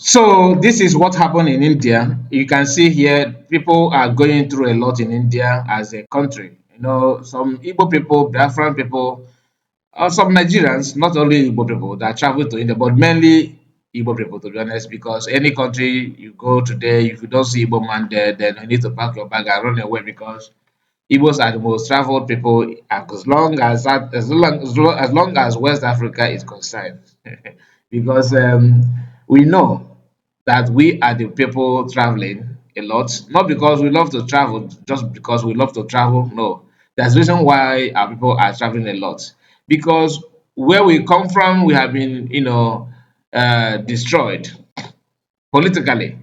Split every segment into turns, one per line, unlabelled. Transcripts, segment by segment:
So this is what happened in India. You can see here people are going through a lot in India as a country. You know, some Igbo people, Biafran people, some Nigerians, not only Igbo people that travel to India, but mainly Igbo people, to be honest, because any country you go today, if you don't see Igbo man there, then you need to pack your bag and run away because Igbos are the most traveled people as long as West Africa is concerned, because we know that we are the people traveling a lot, not because we love to travel, just because we love to travel. No, there's a reason why our people are traveling a lot, because where we come from, we have been, destroyed politically.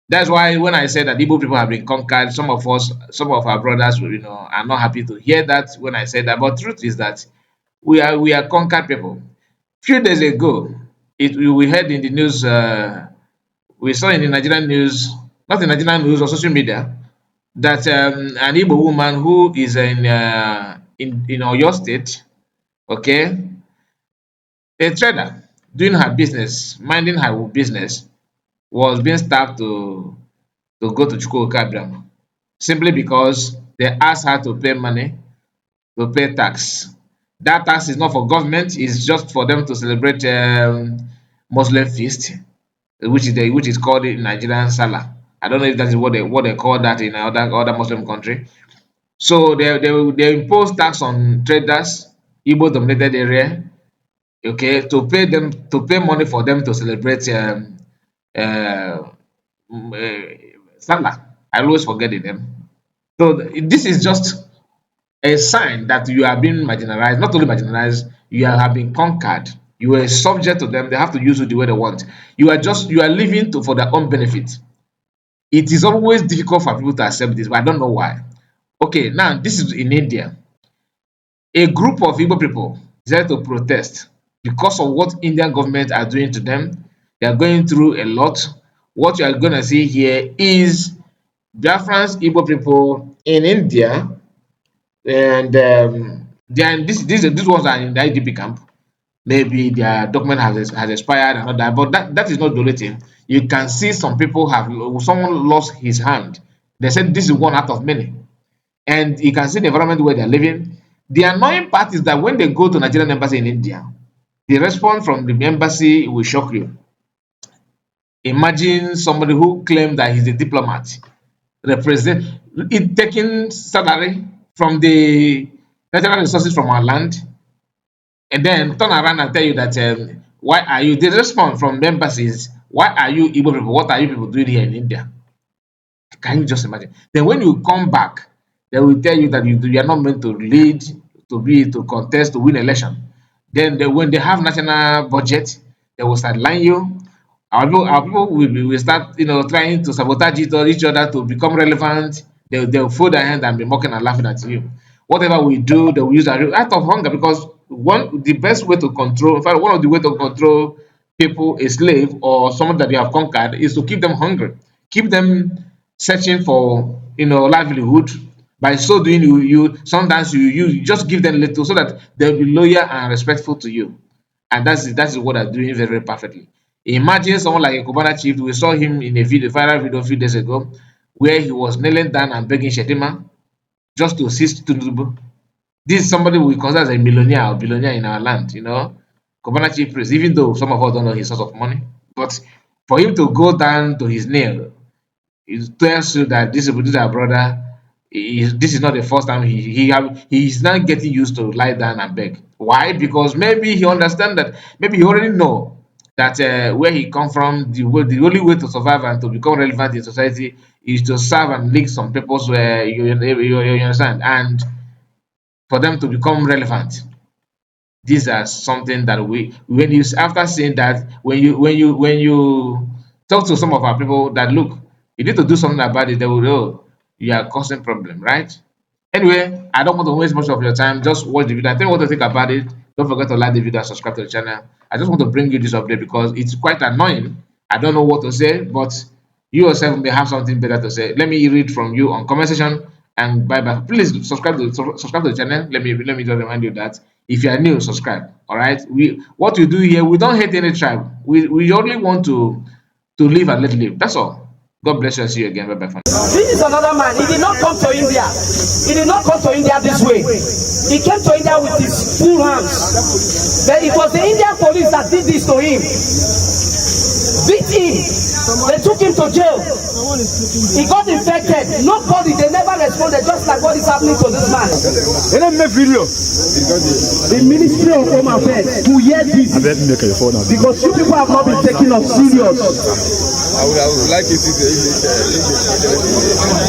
That's why when I say that Igbo people have been conquered, some of us, some of our brothers, are not happy to hear that when I say that. But truth is that we are conquered people. Few days ago, we heard in the news, we saw in the Nigerian news, not in Nigerian news or social media, that an Igbo woman who is in Oyo State, okay, a trader doing her business, minding her business, was being stabbed to go to Chukwuka simply because they asked her to pay money, to pay tax. That tax is not for government, it's just for them to celebrate Muslim feast, which is called in Nigerian Salah. I don't know if that is what they call that in other Muslim country. So they impose tax on traders, Igbo dominated area, okay, to pay money for them to celebrate uh, Salah. I always forget the name. So this is just a sign that you are being marginalized. Not only marginalized, have been conquered. You are a subject to them. They have to use you the way they want. You are living for their own benefit. It is always difficult for people to accept this, but I don't know why. Okay, now this is in India. A group of Igbo people decided to protest because of what Indian government are doing to them. They are going through a lot. What you are going to see here is Biafran's Igbo people in India, and these ones are in the IDP camp. Maybe their document has expired and all that, but that is not the only thing. You can see some people someone lost his hand. They said this is one out of many, and you can see the environment where they're living. The annoying part is that when they go to Nigerian embassy in India, the response from the embassy will shock you. Imagine somebody who claimed that he's a diplomat, represent it taking salary from the natural resources from our land, and then turn around and tell you that why are you the response from the embassies, why are you Igbo people, what are you people doing here in India? Can you just imagine? Then when you come back, they will tell you that you are not meant to lead, to contest, to win election. Then when they have national budget, they will start lying you. Our people will start, trying to sabotage each other to become relevant. They'll fold their hands and be mocking and laughing at you. Whatever we do, they will use that out of hunger, because the best way to control, in fact, one of the way to control people, a slave or someone that you have conquered, is to keep them hungry, keep them searching for livelihood. By so doing, you sometimes you just give them little so that they'll be loyal and respectful to you, and that's what they're doing very, very perfectly. Imagine someone like a Kubana chief. We saw him in a viral video a few days ago, where he was kneeling down and begging Shetima just to assist Tinubu. This is somebody we consider as a millionaire or billionaire in our land, Kubana chief priest, even though some of us don't know his source of money. But for him to go down to his knee, it tells you that this our brother. This is not the first time he's now getting used to lie down and beg. Why? Because maybe he understands that, maybe he already know that where he come from, the only way to survive and to become relevant in society is to serve and lead some people's where you understand, and for them to become relevant. These are something that when you after seeing that, when you talk to some of our people that look, you need to do something about it, they will know you are causing problem, right? Anyway, I don't want to waste much of your time. Just watch the video. I tell you what to think about it. Don't forget to like the video and subscribe to the channel. I just want to bring you this update because it's quite annoying. I don't know what to say, but you yourself may have something better to say. Let me read from you on comment section, and bye bye. Please subscribe to the channel. Let me just remind you that if you are new, subscribe. All right. What we do here, we don't hate any tribe. We only want to to live and let live. That's all. God bless you. I see you again. Bye-bye.
This is another man. He did not come to India. He did not come to India this way. He came to India with his full hands. But it was the Indian police that did this to him. Beat him. They took him to jail. He got infected. Nobody, they never responded, just like what is happening to this man. The Ministry of Home Affairs who hear this, because you people have not been taking us serious.
I would like it to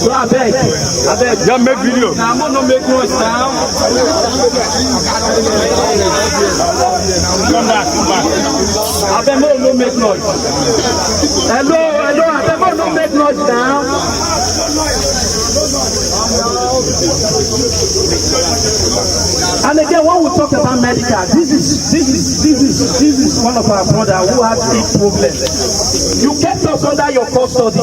So I beg.
just make video.
Now I'm not make noise now.
Come back.
I beg no make noise. Hello, I beg no make noise now. And again, when we talk about medical, this is one of our brothers who has big problem. You kept us under your custody.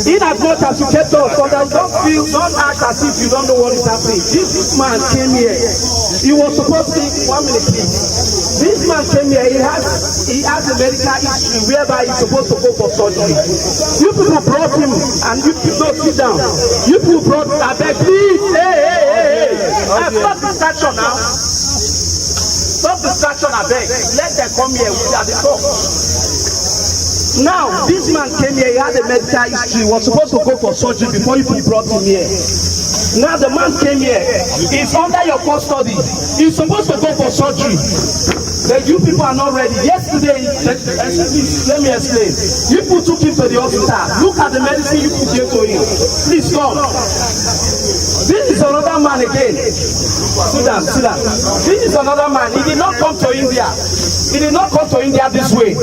In as much as you kept us under, don't act as if you don't know what is happening. This man came here. He was supposed to take 1 minute, please. This man came here. He has a medical history whereby he's supposed to go for surgery. You people brought him, and you people don't sit down. You people brought. I beg, please. Hey. Stop distraction now. Stop distraction, I beg. Let them come here. We are the talk. Now, this man came here, he had a medical history, was supposed to go for surgery before you brought him here. Now the man came here, he's under your custody. He's supposed to go for surgery. But you people are not ready. Yesterday, let me explain. You people took him to the hospital. Look at the medicine you people gave to him. Please come. This is another man again. Sit down. This is another man. He did not come to India. He did not come to India this way.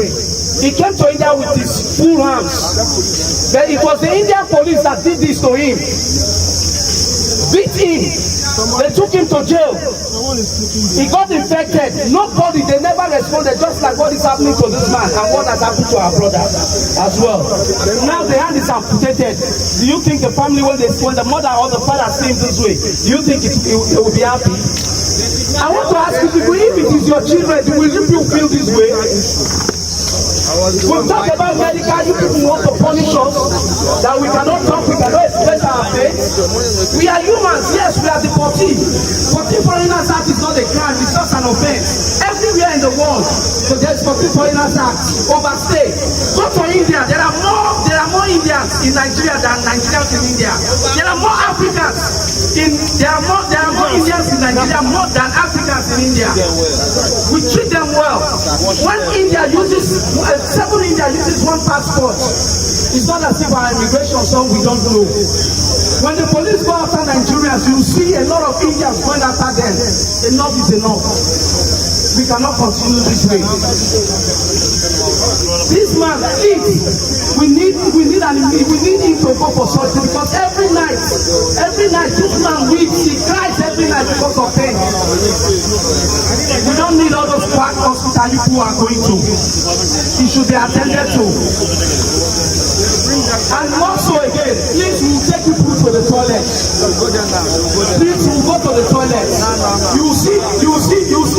He came to India with his full hands. But it was the Indian police that did this to him. Beat him. They took him to jail. He got infected. Nobody, they never responded, just like what is happening to this man and what has happened to our brother as well. Now the hand is amputated. Do you think the family, when the mother or the father see him this way, do you think it will be happy? I want to ask you people, if it is your children, will you feel this way? We talk about medical, you people want to punish us, that we cannot talk, we cannot express our faith. We are humans, yes, we are deportees. Foreigners Act is not a crime, it's just an offense. Everywhere in the world, so there's Foreigners Act, overstay. Go to India, there are more Indians in Nigeria than Nigerians in India. There are more Africans there are more Indians in Nigeria more than Africans in India. We treat them well. When India uses 7 India uses 1 passport, it's not as if our immigration song we don't know. When the police go after Nigerians, you see a lot of Indians going after them. Enough is enough. We cannot continue this way. This man, please, we need him to go for surgery, because every night this man weeps, he cries every night because of pain. We don't need all those quack hospitals people are going to. He should be attended to. And also again, please, we will take people to the toilet. Please, we will go to the toilet. You will see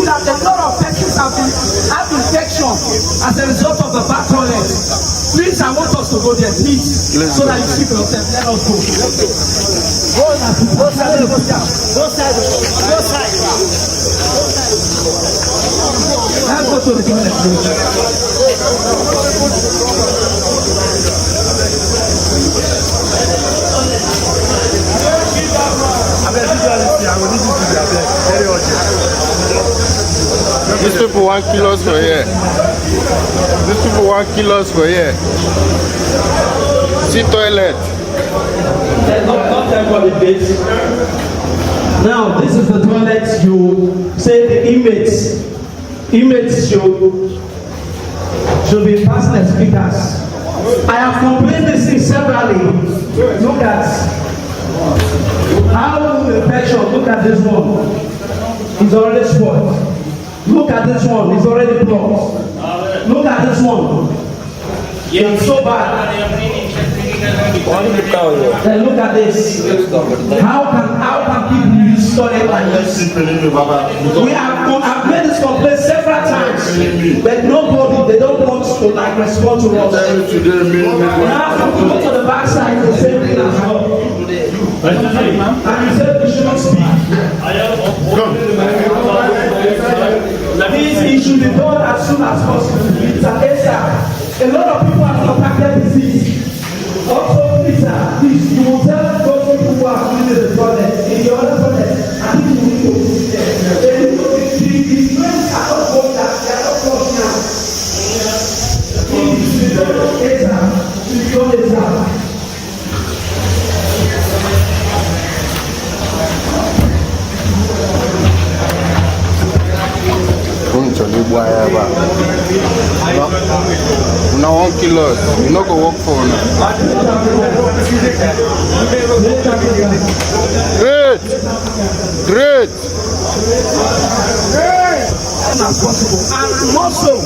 that a lot of persons have infection as a result of the bad toilet. Please, I want us to go there, please, so that you keep yourself. Let us go. Go side. Let's go to the toilet, please.
These people want to kill us for here. See toilet.
Not everybody pays. Now this is the toilet. You say the inmates should be fastened speakers. I have complained this thing severally. Look at how infection. Look at this one. It's already spoiled. Look at this one. It's already blocked. Look at this one. It's so bad. Then look at this. How can people use toilet like this? I've made this complaint several times, but nobody, they don't want us to like respond to us. Now come to go to the back side, the same thing as well. And you said we shouldn't speak. This should be done as soon as possible. It's an exile. A lot of people have contacted disease. Also, please, you will tell those people who are doing the project in the other project. I think you need to visit them. They need to visit the friends are not going that they are not close now. It should be done exile. It should be done exile.
Now 1 kilo, you not go work for now. Great.
As possible. And also,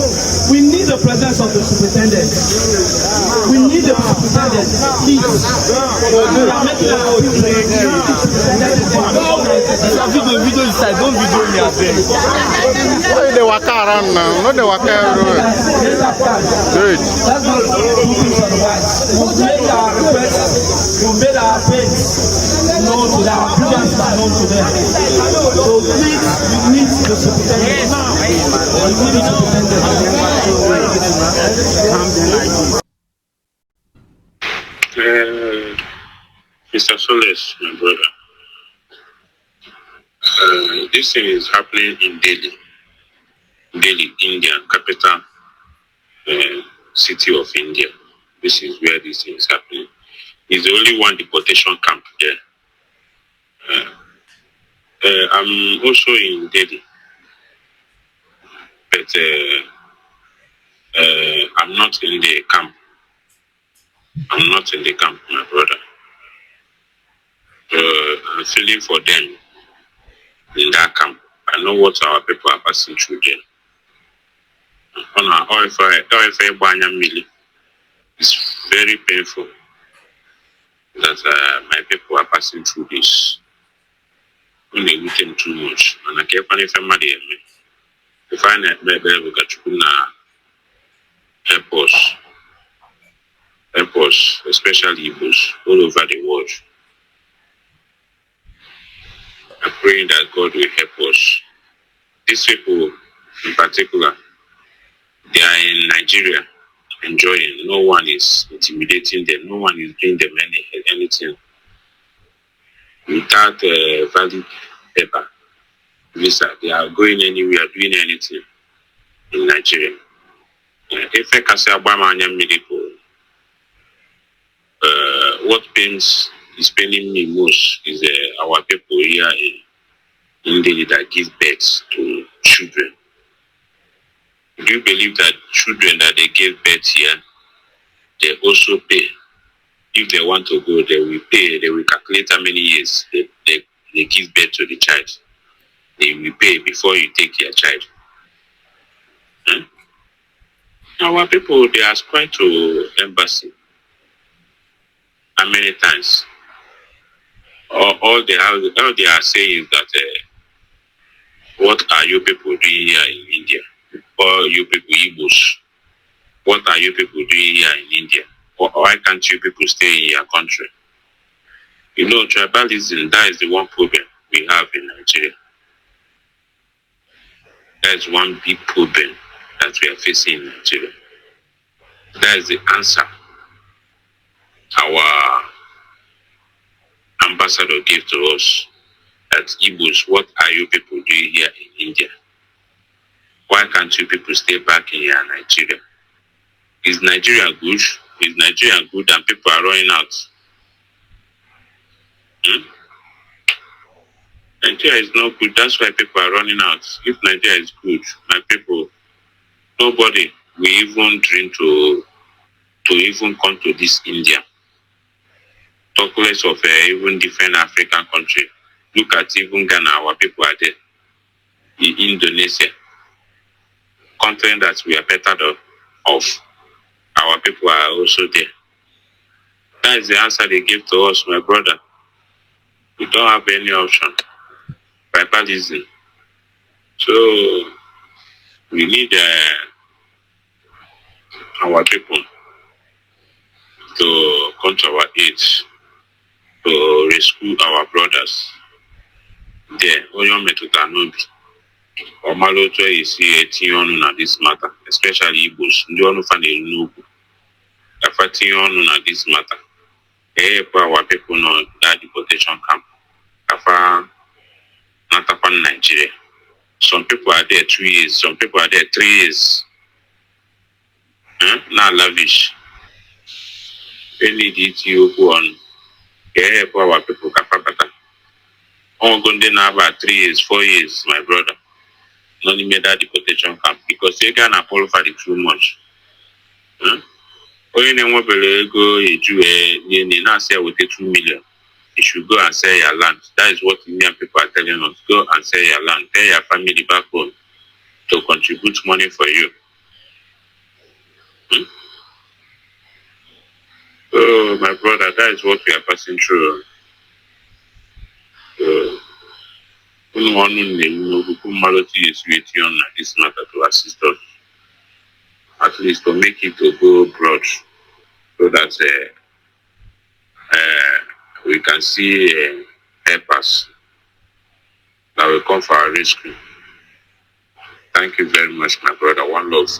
we need the presence of the superintendent. We need the superintendent. Please. We are making our
Video inside, don't video me as well. They walk around now, not they walk everywhere. Great.
That's not we've made our requests, we've made our pains known to them, our grievances are known to them. So please, we need the superintendent.
Mr. Soles, my brother, this thing is happening in Delhi, India, capital city of India. This is where this thing is happening. It's the only one deportation camp there. I'm also in Delhi, but I'm not in the camp. I'm not in the camp, my brother. I'm feeling for them in that camp. I know what our people are passing through there. It's very painful that my people are passing through this. When they meet them too much, and I keep on if I net we got help us, especially Igbos all over the world. I'm praying that God will help us. These people, in particular, they are in Nigeria, enjoying. No one is intimidating them. No one is doing them anything without a valid paper visa. They are going anywhere, doing anything in Nigeria. If I can say what is paining me most is our people here in India that give birth to children. Do you believe that children that they give birth here, they also pay? If they want to go, they will pay. They will calculate how many years they give birth to the child. They will pay before you take your child. Our people, they ascribe to embassy. How many times? All they are saying is that what are you people doing here in India? Or you people Igbos? What are you people doing here in India? Or why can't you people stay in your country? You know, tribalism, that is the one problem we have in Nigeria. That is one big problem that we are facing in Nigeria. That is the answer our ambassador gave to us, that Igbos, what are you people doing here in India? Why can't you people stay back in your Nigeria? Is Nigeria good? Is Nigeria good and people are running out? Nigeria is not good, that's why people are running out. If Nigeria is good, my people, nobody will even dream to even come to this India. Talk less of even different African country. Look at even Ghana, our people are there. In Indonesia, country that we are better off, our people are also there. That is the answer they give to us, my brother. We don't have any option. Tribalism. So we need our people to come to our aid to rescue our brothers. There, Oyo Metuta Nobi, Omaloto is here, Tion this matter, especially Igbos, Ndionu Fane Nubu, Afation on this matter. Our people know that deportation camp. Afa Natapan Nigeria. Some people are there 2 years, some people are there 3 years. Now lavish. Any DTO go on. Our people kapapata. On going now about 3 years, 4 years, my brother. Not made that deportation camp because they can qualify the too much. Only then one go you now say with 2 million. You should go and sell your land. That is what Indian people are telling us. Go and sell your land. Tell your family back home to contribute money for you. Oh, my brother, that is what we are passing through. One is waiting on this matter to assist us, at least to make it to go broad, so that we can see helpers that will come for our rescue. Thank you very much, my brother. One love.